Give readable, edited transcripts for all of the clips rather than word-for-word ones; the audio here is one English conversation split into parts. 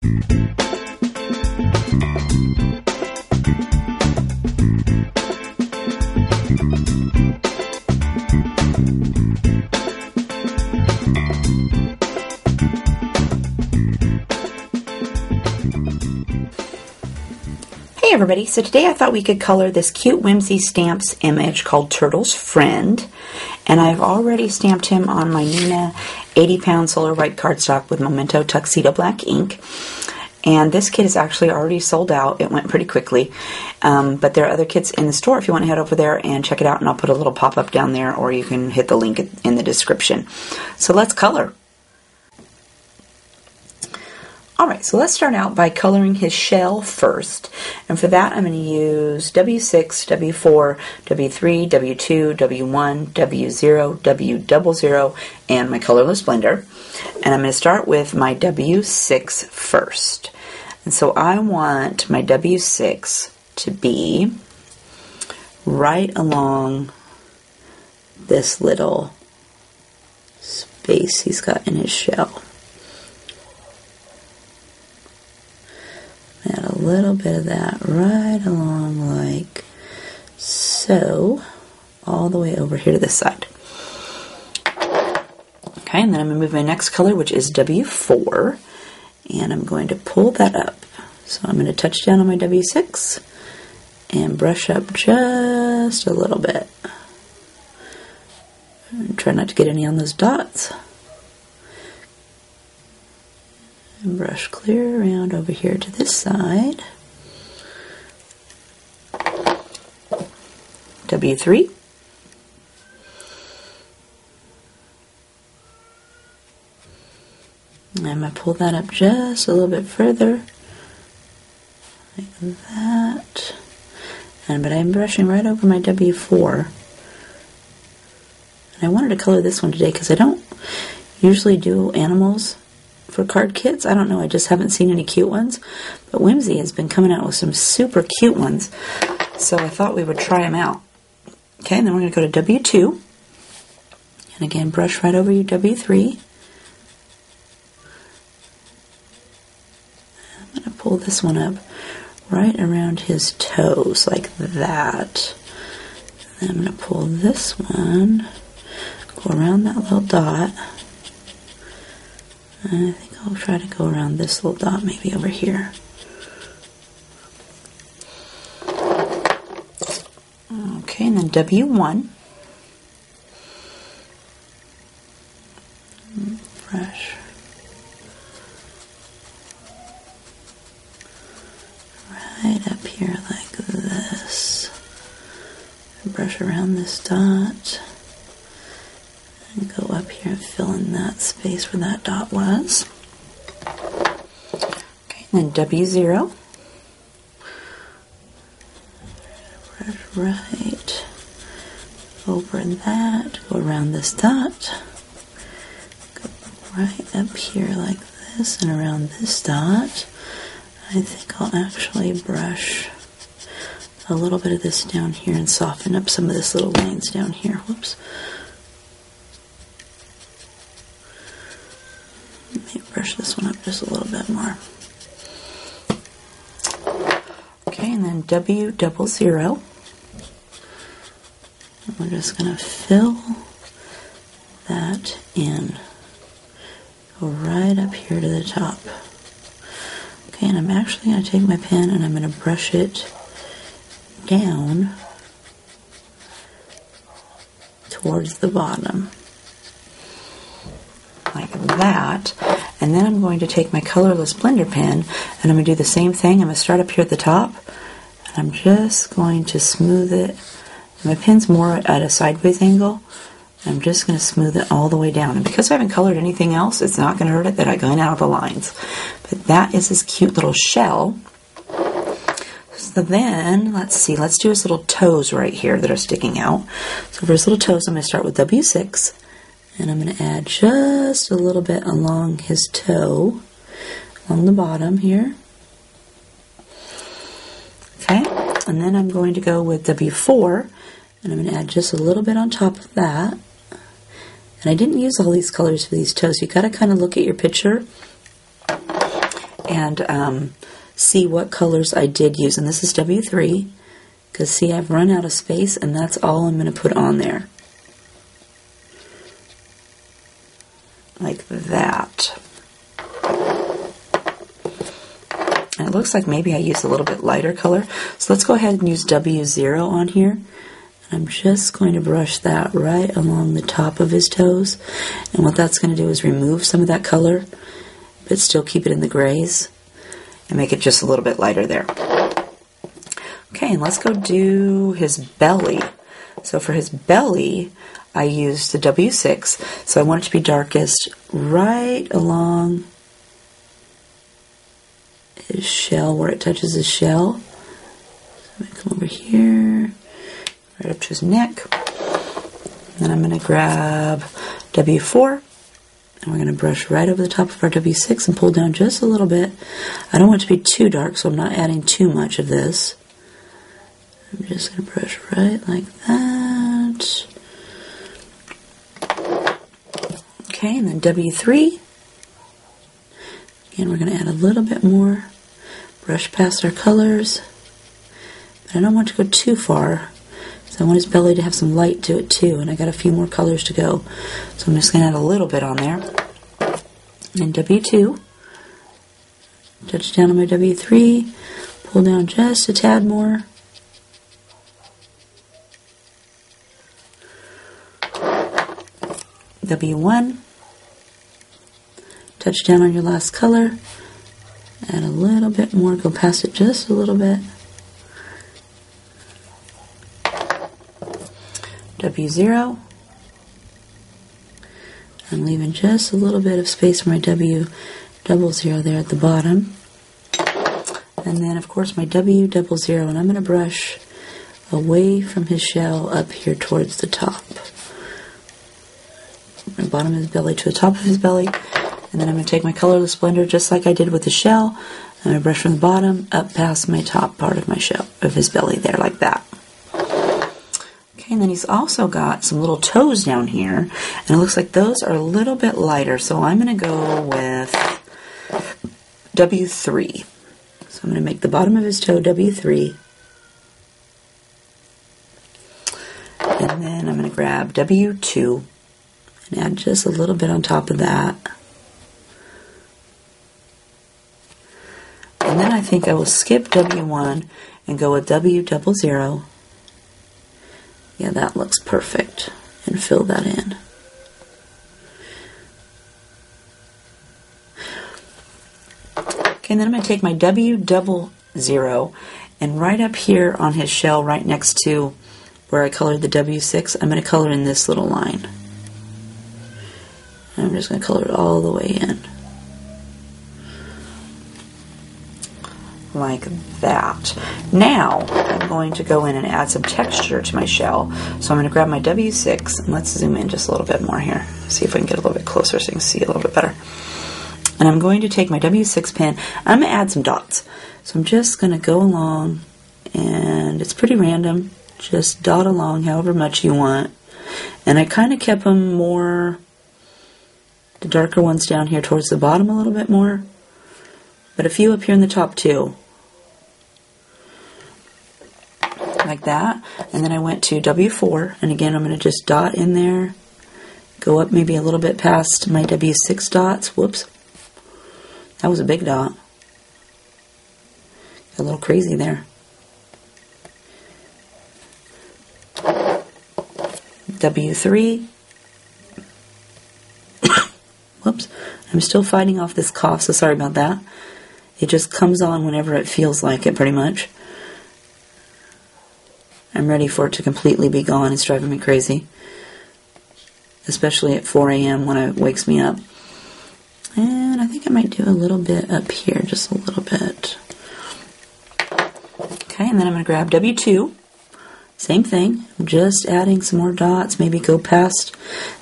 Hey everybody, so today I thought we could color this cute Whimsy Stamps image called Turtle's Friend, and I've already stamped him on my Nina 80-pound solar white cardstock with Memento Tuxedo Black ink. And this kit is actually already sold out. It went pretty quickly, but there are other kits in the store if you want to head over there and check it out, and I'll put a little pop-up down there, or you can hit the link in the description. So let's color. Alright, so let's start out by coloring his shell first, and for that I'm going to use W6, W4, W3, W2, W1, W0, W00, and my colorless blender. And I'm going to start with my W6 first. And so I want my W6 to be right along this little space he's got in his shell. Add a little bit of that right along like so, all the way over here to this side. Okay, and then I'm going to move my next color, which is W4, and I'm going to pull that up. So I'm going to touch down on my W6 and brush up just a little bit. And try not to get any on those dots. And brush clear around over here to this side. W3. And I'm going to pull that up just a little bit further, like that. But I'm brushing right over my W4. And I wanted to color this one today because I don't usually do animals for card kits. I don't know, I just haven't seen any cute ones. But Whimsy has been coming out with some super cute ones, so I thought we would try them out. Okay, and then we're going to go to W2. And again, brush right over your W3. I'm going to pull this one up right around his toes, like that. And then I'm going to pull this one, go around that little dot. And I think I'll try to go around this little dot, maybe over here. Okay, and then W1. Brush right up here like this. Brush around this dot. And go up here and fill in that space where that dot was. Okay, and then W0. Brush right over that. Go around this dot. Go right up here like this and around this dot. I think I'll actually brush a little bit of this down here and soften up some of this little lines down here. Whoops. Brush this one up just a little bit more. Okay, and then W00. And we're just going to fill that in. Go right up here to the top. Okay, and I'm actually going to take my pen and I'm going to brush it down towards the bottom. Like that. And then I'm going to take my colorless blender pen and I'm going to do the same thing. I'm going to start up here at the top and I'm just going to smooth it. My pen's more at a sideways angle. I'm just going to smooth it all the way down. And because I haven't colored anything else, it's not going to hurt it that I go in out of the lines. But that is his cute little shell. So then, let's see, let's do his little toes right here that are sticking out. So for his little toes, I'm going to start with W6. And I'm going to add just a little bit along his toe, along the bottom here. Okay, and then I'm going to go with W4, and I'm going to add just a little bit on top of that. And I didn't use all these colors for these toes. You got to kind of look at your picture and see what colors I did use. And this is W3, because see, I've run out of space, and that's all I'm going to put on there. Like that. And it looks like maybe I used a little bit lighter color. So let's go ahead and use W0 on here. And I'm just going to brush that right along the top of his toes. And what that's going to do is remove some of that color, but still keep it in the grays and make it just a little bit lighter there. Okay, and let's go do his belly. So for his belly, I used the W6. So I want it to be darkest right along his shell, where it touches his shell. So I'm going to come over here, right up to his neck. And then I'm going to grab W4, and we're going to brush right over the top of our W6 and pull down just a little bit. I don't want it to be too dark, so I'm not adding too much of this. I'm just going to brush right like that. Okay, and then W3. Again, we're going to add a little bit more. Brush past our colors. But I don't want to go too far, so I want his belly to have some light to it too, and I got a few more colors to go. So I'm just going to add a little bit on there. And W2. Touch down on my W3. Pull down just a tad more. W1. Touch down on your last color. Add a little bit more. Go past it just a little bit. W0. I'm leaving just a little bit of space for my W00 there at the bottom. And then, of course, my W00. And I'm going to brush away from his shell up here towards the top. From the bottom of his belly to the top of his belly. And then I'm going to take my colorless blender just like I did with the shell. I'm going to brush from the bottom up past my top part of my shell, of his belly there, like that. Okay, and then he's also got some little toes down here. And it looks like those are a little bit lighter. So I'm going to go with W3. So I'm going to make the bottom of his toe W3. And then I'm going to grab W2 and add just a little bit on top of that. And then I think I will skip W1 and go with W00. Yeah, that looks perfect. And fill that in. Okay, and then I'm going to take my W00 and right up here on his shell, right next to where I colored the W6, I'm going to color in this little line. And I'm just going to color it all the way in. Like that. Now I'm going to go in and add some texture to my shell. So I'm going to grab my W6 and let's zoom in just a little bit more here. See if we can get a little bit closer so you can see a little bit better. And I'm going to take my W6 pen. I'm going to add some dots. So I'm just going to go along, and it's pretty random. Just dot along however much you want. And I kind of kept them more, the darker ones down here towards the bottom a little bit more. But a few up here in the top too. Like that. And then I went to W4, and again I'm going to just dot in there, go up maybe a little bit past my W6 dots. Whoops, that was a big dot. Got a little crazy there. W3. Whoops, I'm still fighting off this cough, so sorry about that. It just comes on whenever it feels like it, pretty much. I'm ready for it to completely be gone. It's driving me crazy. Especially at 4 a.m. when it wakes me up. And I think I might do a little bit up here, just a little bit. Okay, and then I'm going to grab W2. Same thing. I'm just adding some more dots. Maybe go past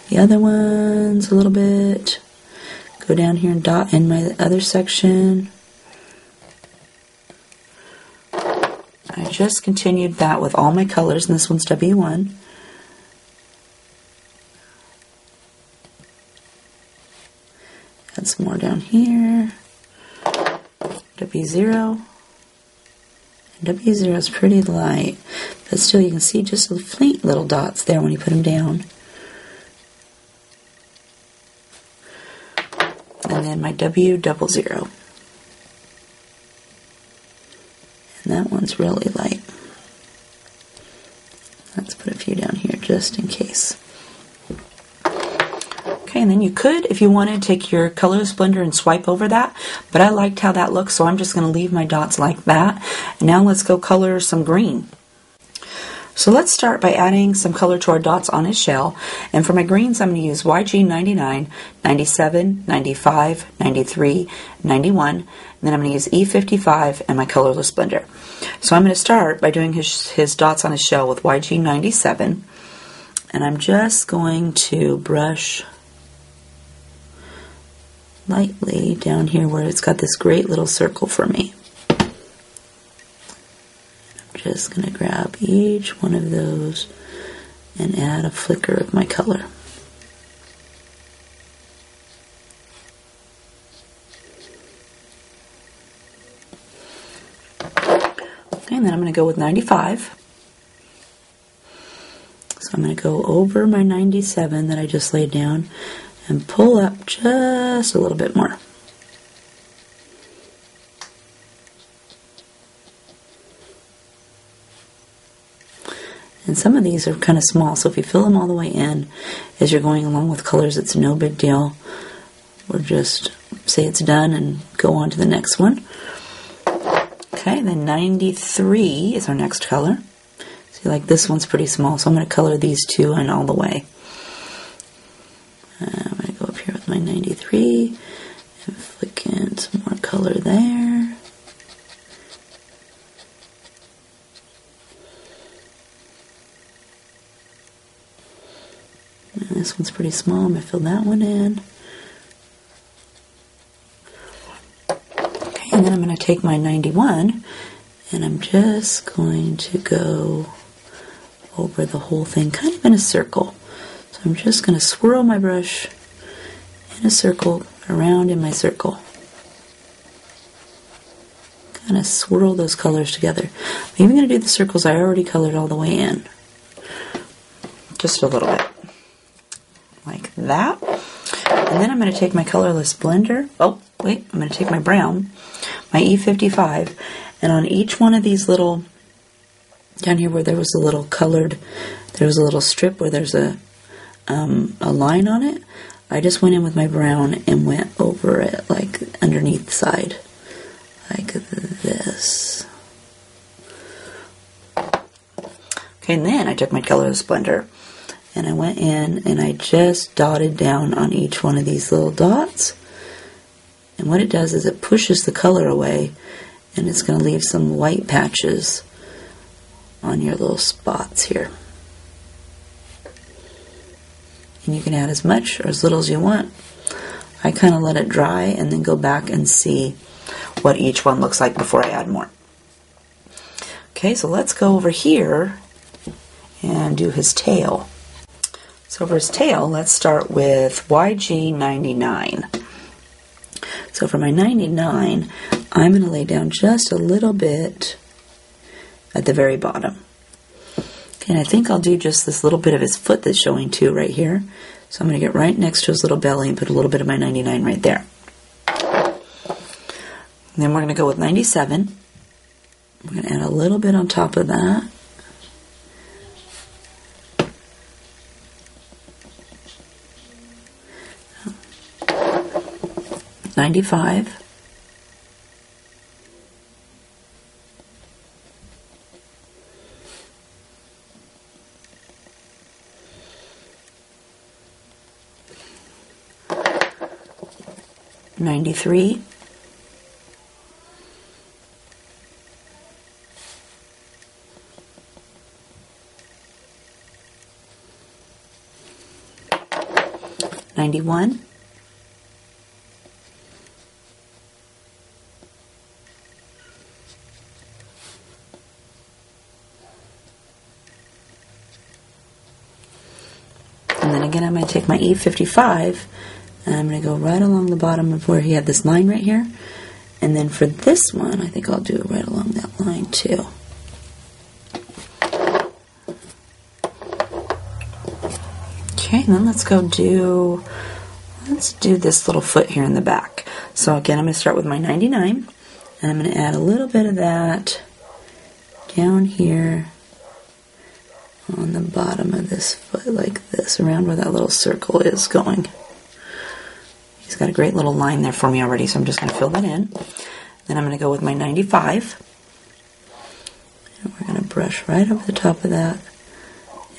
the other ones a little bit. Go down here and dot in my other section. I just continued that with all my colors, and this one's W1. Add some more down here. W0. W0 is pretty light, but still you can see just the faint little dots there when you put them down. And then my W00. And that one's really light. Let's put a few down here just in case. Okay, and then you could, if you wanted, take your colorless blender and swipe over that, but I liked how that looks, so I'm just going to leave my dots like that. And now let's go color some green. So let's start by adding some color to our dots on his shell. And for my greens, I'm going to use YG 99, 97, 95, 93, 91, and then I'm going to use E55 and my colorless blender. So I'm going to start by doing his dots on his shell with YG 97, and I'm just going to brush lightly down here where it's got this great little circle for me. Just going to grab each one of those and add a flicker of my color. Okay, and then I'm going to go with 95. So I'm going to go over my 97 that I just laid down and pull up just a little bit more. And some of these are kind of small, so if you fill them all the way in as you're going along with colors, it's no big deal. Or just say it's done and go on to the next one. Okay, then 93 is our next color. See, like this one's pretty small, so I'm going to color these two in all the way. I'm going to go up here with my 93 and flick in some more color there. And this one's pretty small. I'm going to fill that one in. Okay, and then I'm going to take my 91 and I'm just going to go over the whole thing kind of in a circle. So I'm just going to swirl my brush in a circle around in my circle. Kind of swirl those colors together. I'm even going to do the circles I already colored all the way in. Just a little bit. Like that. And then I'm going to take my colorless blender. Oh, wait, I'm going to take my brown, my E55, and on each one of these little, down here where there was a little colored, there was a little strip where there's a line on it, I just went in with my brown and went over it, like underneath the side, like this. Okay, and then I took my colorless blender and I went in and I just dotted down on each one of these little dots. And what it does is it pushes the color away and it's going to leave some white patches on your little spots here. And you can add as much or as little as you want. I kind of let it dry and then go back and see what each one looks like before I add more. Okay, so let's go over here and do his tail. So for his tail, let's start with YG99. So for my 99, I'm going to lay down just a little bit at the very bottom. Okay, and I think I'll do just this little bit of his foot that's showing too right here. So I'm going to get right next to his little belly and put a little bit of my 99 right there. And then we're going to go with 97. We're going to add a little bit on top of that. $95. $93. $91. And then again, I'm going to take my E55 and I'm going to go right along the bottom of where he had this line right here, And then for this one, I think I'll do it right along that line too. Okay, and then let's do this little foot here in the back. So again, I'm going to start with my 99, and I'm going to add a little bit of that down here on the bottom of this foot like this, around where that little circle is going. He's got a great little line there for me already, so I'm just going to fill that in. Then I'm going to go with my 95, and we're going to brush right over the top of that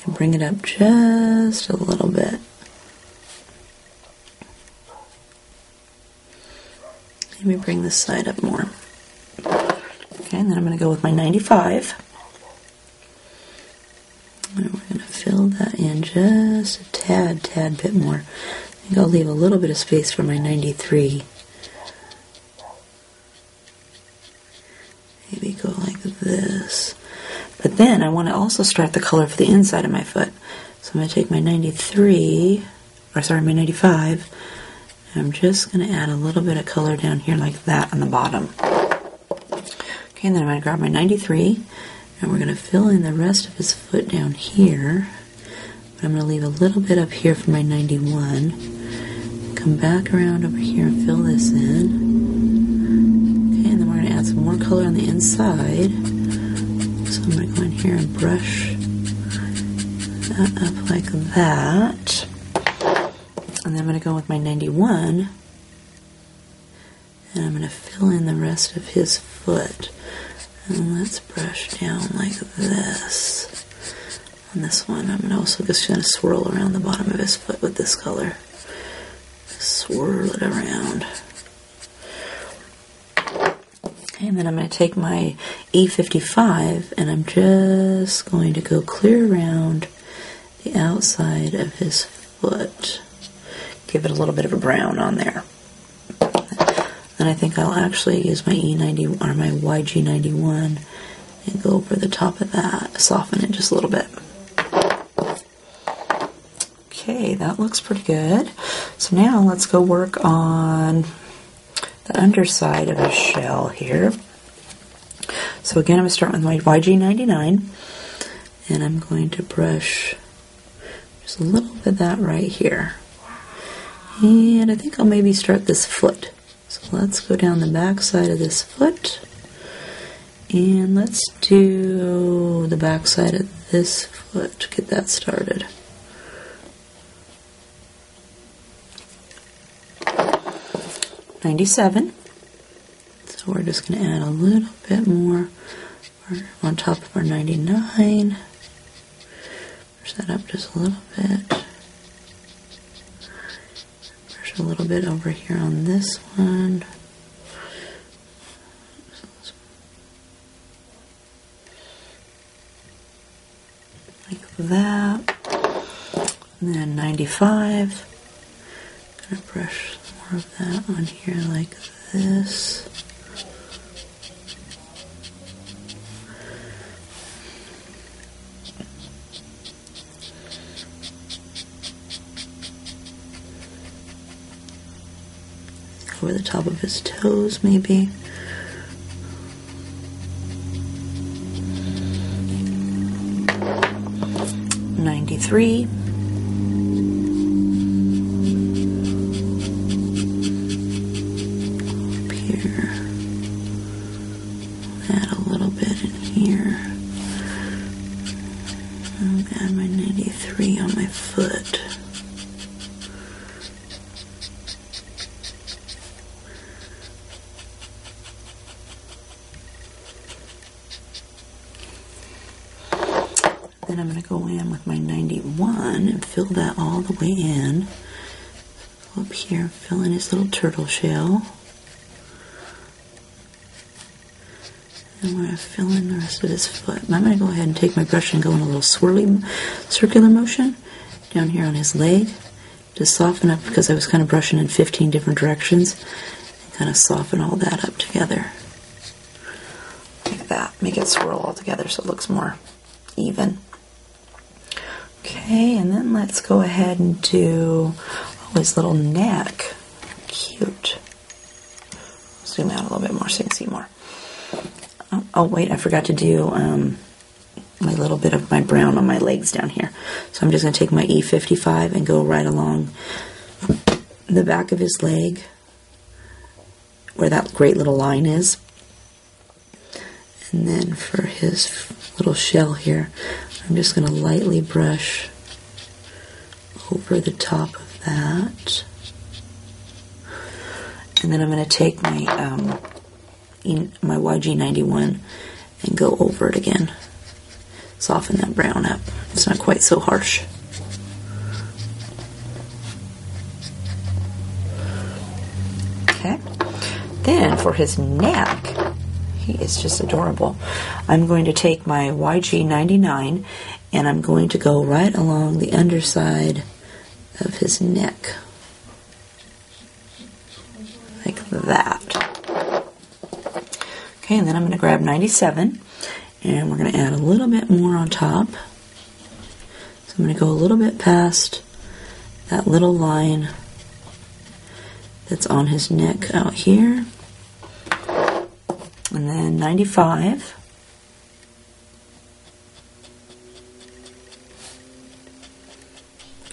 and bring it up just a little bit. Maybe bring this side up more. Okay, and then I'm going to go with my 95. And we're going to fill that in just a tad bit more. I think I'll leave a little bit of space for my 93. Maybe go like this. But then I want to also start the color for the inside of my foot. So I'm going to take my 95, and I'm just going to add a little bit of color down here like that on the bottom. Okay, and then I'm going to grab my 93, and we're going to fill in the rest of his foot down here. But I'm going to leave a little bit up here for my 91. Come back around over here and fill this in. Okay, and then we're going to add some more color on the inside. So I'm going to go in here and brush that up like that. And then I'm going to go with my 91, and I'm going to fill in the rest of his foot. And let's brush down like this. On this one, I'm also just going to swirl around the bottom of his foot with this color. Swirl it around. Okay, and then I'm going to take my E55, and I'm just going to go clear around the outside of his foot. Give it a little bit of a brown on there. Then I think I'll actually use my E90 or my YG91 and go over the top of that, soften it just a little bit. Okay, that looks pretty good. So now let's go work on the underside of his shell here. So again, I'm going to start with my YG99, and I'm going to brush just a little bit of that right here. And I think I'll maybe start this foot. So let's go down the back side of this foot, and let's do the back side of this foot to get that started. (97). So we're just going to add a little bit more on top of our 99. Push that up just a little bit. A little bit over here on this one. Like that. And then 95. I'm going to brush more of that on here like this. Over the top of his toes, maybe. (93). Up here. Add a little bit in here. I'll add my 93 on my foot. Then I'm going to go in with my 91 and fill that all the way in. Go up here and fill in his little turtle shell. And we're going to fill in the rest of his foot. And I'm going to go ahead and take my brush and go in a little swirly circular motion down here on his leg. To soften up, because I was kind of brushing in 15 different directions. And kind of soften all that up together. Like that. Make it swirl all together so it looks more even. Okay, and then let's go ahead and do his little neck. Cute. Let's zoom out a little bit more so you can see more. Oh wait, I forgot to do my little bit of my brown on my legs down here. So I'm just going to take my E55 and go right along the back of his leg where that great little line is. And then for his little shell here, I'm just going to lightly brush over the top of that. And then I'm going to take my my YG91 and go over it again. Soften that brown up. It's not quite so harsh. Okay. Then for his neck, he is just adorable. I'm going to take my YG99 and I'm going to go right along the underside of his neck. Like that. Okay, and then I'm going to grab 97 and we're going to add a little bit more on top. So I'm going to go a little bit past that little line that's on his neck out here. And then 95.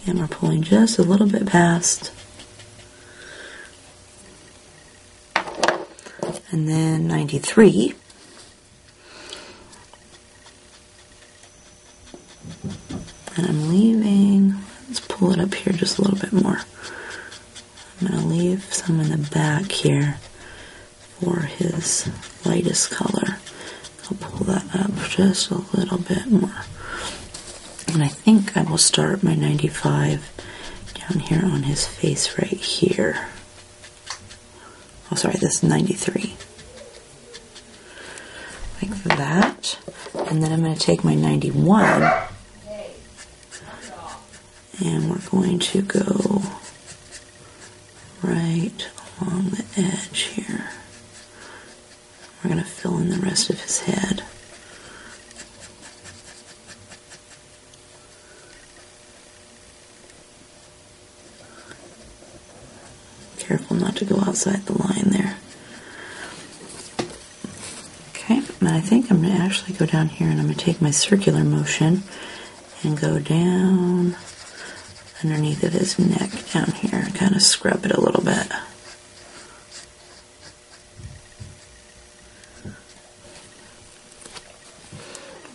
And we're pulling just a little bit past. And then 93. And I'm leaving, let's pull it up here just a little bit more. I'm going to leave some in the back here for his lightest color. I'll pull that up just a little bit more. And I think I will start my 95 down here on his face right here. Oh, sorry, this is 93. Like that. And then I'm going to take my 91 and we're going to go right along the edge here. We're going to fill in the rest of his head. Careful not to go outside the line there. Okay, and I think I'm going to actually go down here and I'm going to take my circular motion and go down underneath of his neck down here and kind of scrub it a little bit.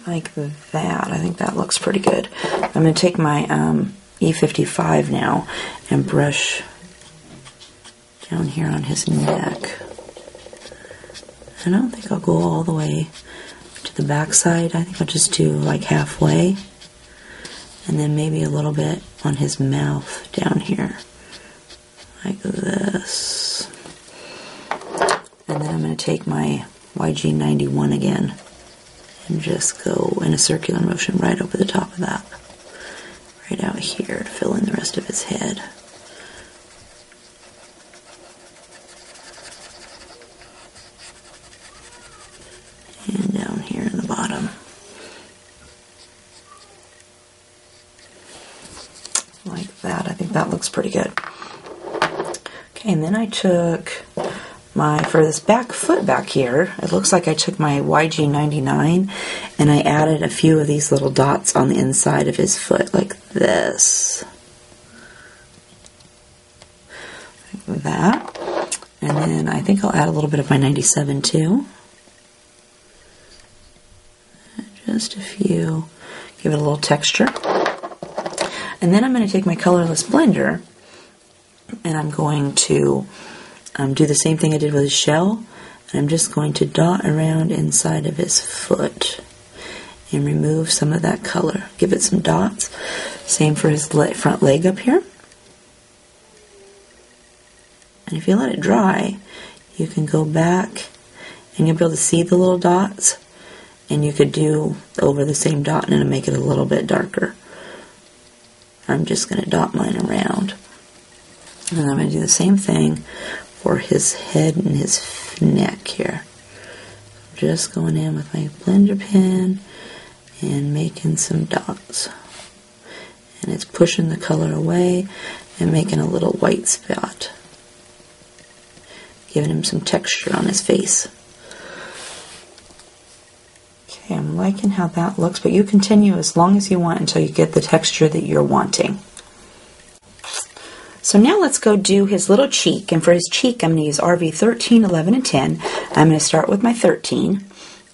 Like that. I think that looks pretty good. I'm going to take my E55 now and brush down here on his neck. I don't think I'll go all the way to the back side. I think I'll just do like halfway. And then maybe a little bit on his mouth down here. Like this. And then I'm going to take my YG91 again and just go in a circular motion right over the top of that. Right out here to fill in the rest of his head. And down here in the bottom. Like that. I think that looks pretty good. Okay, and then I took for this back foot back here, it looks like I took my YG99 and I added a few of these little dots on the inside of his foot, like this. Like that. And then I think I'll add a little bit of my 97 too. Just a few. Give it a little texture. And then I'm going to take my colorless blender and I'm going to do the same thing I did with his shell. And I'm just going to dot around inside of his foot and remove some of that color. Give it some dots. Same for his front leg up here. And if you let it dry, you can go back and you'll be able to see the little dots. And you could do over the same dot and make it a little bit darker. I'm just going to dot mine around. And I'm going to do the same thing for his head and his neck here. Just going in with my blender pen and making some dots. And it's pushing the color away and making a little white spot. giving him some texture on his face. Okay, I'm liking how that looks, but you continue as long as you want until you get the texture that you're wanting. So now let's go do his little cheek, and for his cheek I'm going to use RV 13, 11, and 10. I'm going to start with my 13,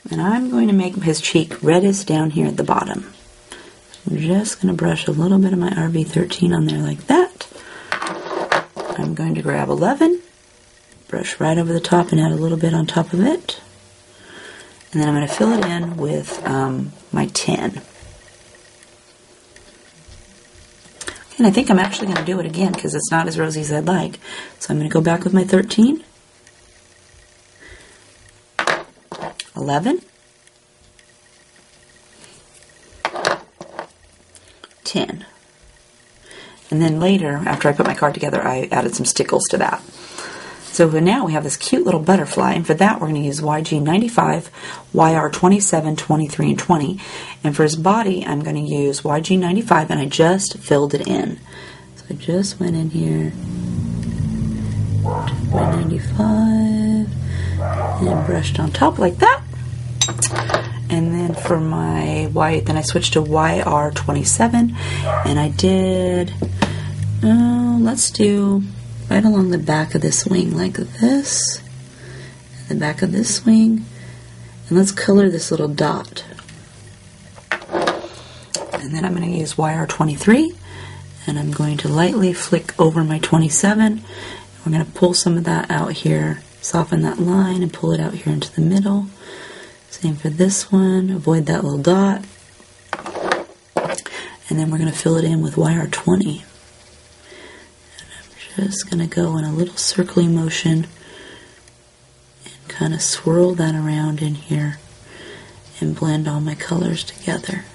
and I'm going to make his cheek reddest down here at the bottom. I'm just going to brush a little bit of my RV 13 on there like that. I'm going to grab 11, brush right over the top and add a little bit on top of it. And then I'm going to fill it in with my 10. And I think I'm actually going to do it again because it's not as rosy as I'd like. So I'm going to go back with my 13, 11, 10. And then later, after I put my card together, I added some stickles to that. So now we have this cute little butterfly, and for that we're going to use YG 95, YR 27, 23, and 20. And for his body, I'm going to use YG 95, and I just filled it in. So I just went in here, took my 95, and brushed on top like that. And then for my white, then I switched to YR 27, and I did, let's do right along the back of this wing like this, the back of this wing, and let's color this little dot. And then I'm going to use YR 23, and I'm going to lightly flick over my 27. We're going to pull some of that out here, soften that line, and pull it out here into the middle. Same for this one, avoid that little dot. And then we're going to fill it in with YR 20. Just going to go in a little circling motion and kind of swirl that around in here and blend all my colors together.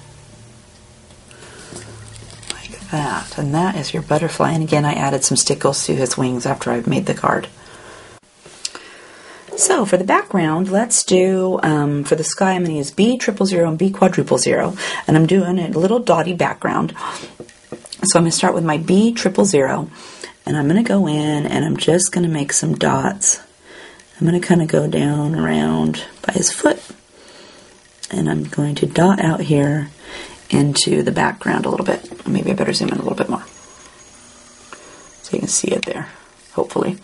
Like that. And that is your butterfly. And again, I added some stickles to his wings after I've made the card. So for the background, let's do, for the sky, I'm going to use B000 and B000. And I'm doing a little dotty background. So I'm going to start with my B000. And I'm going to go in and I'm just going to make some dots. I'm going to kind of go down around by his foot. And I'm going to dot out here into the background a little bit. Maybe I better zoom in a little bit more, so you can see it there, hopefully.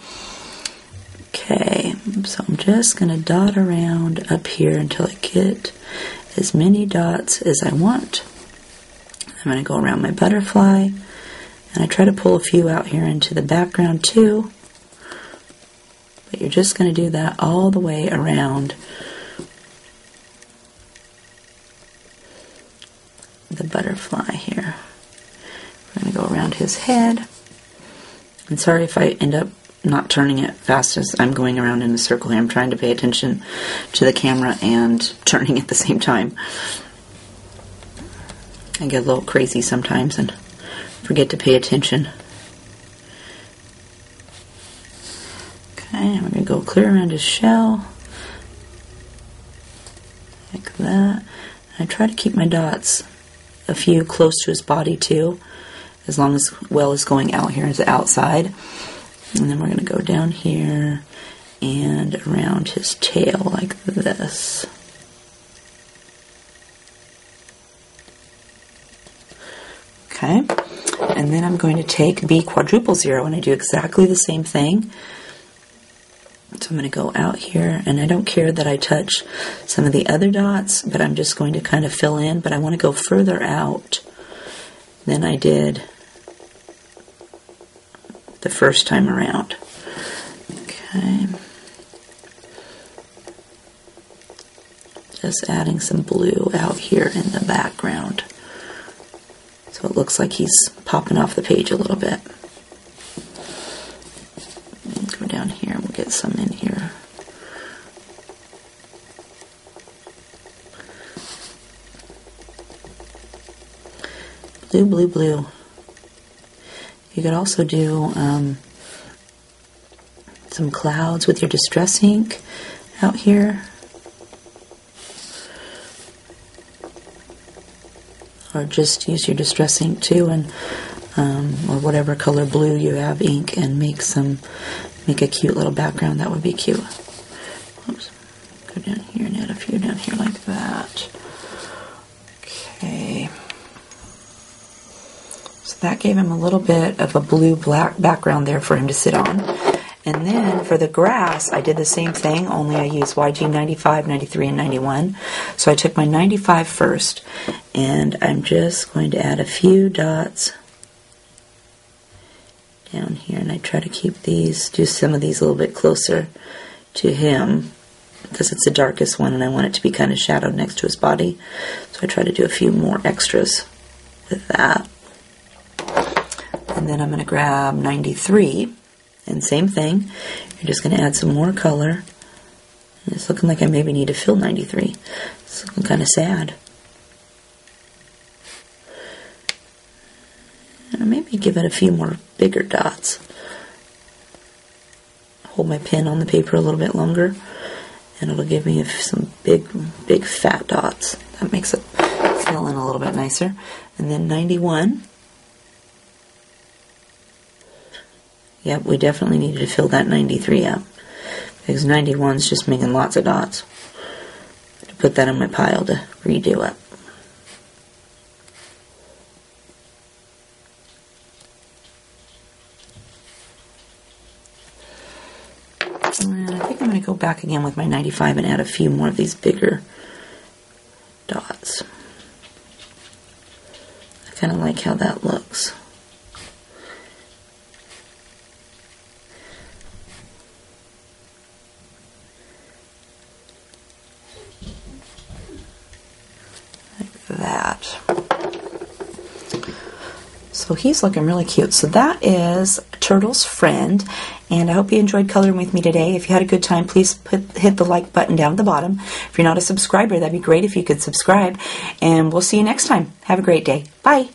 Okay, so I'm just going to dot around up here until I get as many dots as I want. I'm going to go around my butterfly. And I try to pull a few out here into the background too. But you're just going to do that all the way around the butterfly here. We're going to go around his head. And sorry if I end up not turning it fast as I'm going around in a circle here. I'm trying to pay attention to the camera and turning at the same time. I get a little crazy sometimes and forget to pay attention. Okay, we're going to go clear around his shell. Like that. I try to keep my dots a few close to his body too, as long as well as going out here as the outside. And then we're going to go down here and around his tail like this. Okay. And then I'm going to take B000 and I do exactly the same thing. So I'm going to go out here, and I don't care that I touch some of the other dots, but I'm just going to kind of fill in, but I want to go further out than I did the first time around. Okay. Just adding some blue out here in the background. So it looks like he's popping off the page a little bit. Let's go down here and we'll get some in here. Blue, blue, blue. You could also do some clouds with your distress ink out here. Or just use your distress ink too, and or whatever color blue you have ink, and make some make a cute little background. That would be cute. Oops. Go down here and add a few down here like that. Okay. So that gave him a little bit of a blue-black background there for him to sit on. And then for the grass, I did the same thing, only I used YG 95, 93, and 91. So I took my 95 first, and I'm just going to add a few dots down here. And I try to keep these, do some of these a little bit closer to him, because it's the darkest one, and I want it to be kind of shadowed next to his body. So I try to do a few more extras with that. And then I'm going to grab 93. And same thing, you're just going to add some more color. And it's looking like I maybe need to fill 93. It's looking kind of sad. And maybe give it a few more bigger dots. Hold my pen on the paper a little bit longer, and it'll give me some big fat dots. That makes it fill in a little bit nicer. And then 91. Yep, we definitely needed to fill that 93 up, because 91's just making lots of dots. To put that in my pile to redo it. And I think I'm going to go back again with my 95 and add a few more of these bigger dots. I kind of like how that looks. That. So he's looking really cute. So that is Turtle's Friend, and I hope you enjoyed coloring with me today. If you had a good time, please hit the like button down at the bottom. If you're not a subscriber, that'd be great if you could subscribe, and we'll see you next time. Have a great day. Bye.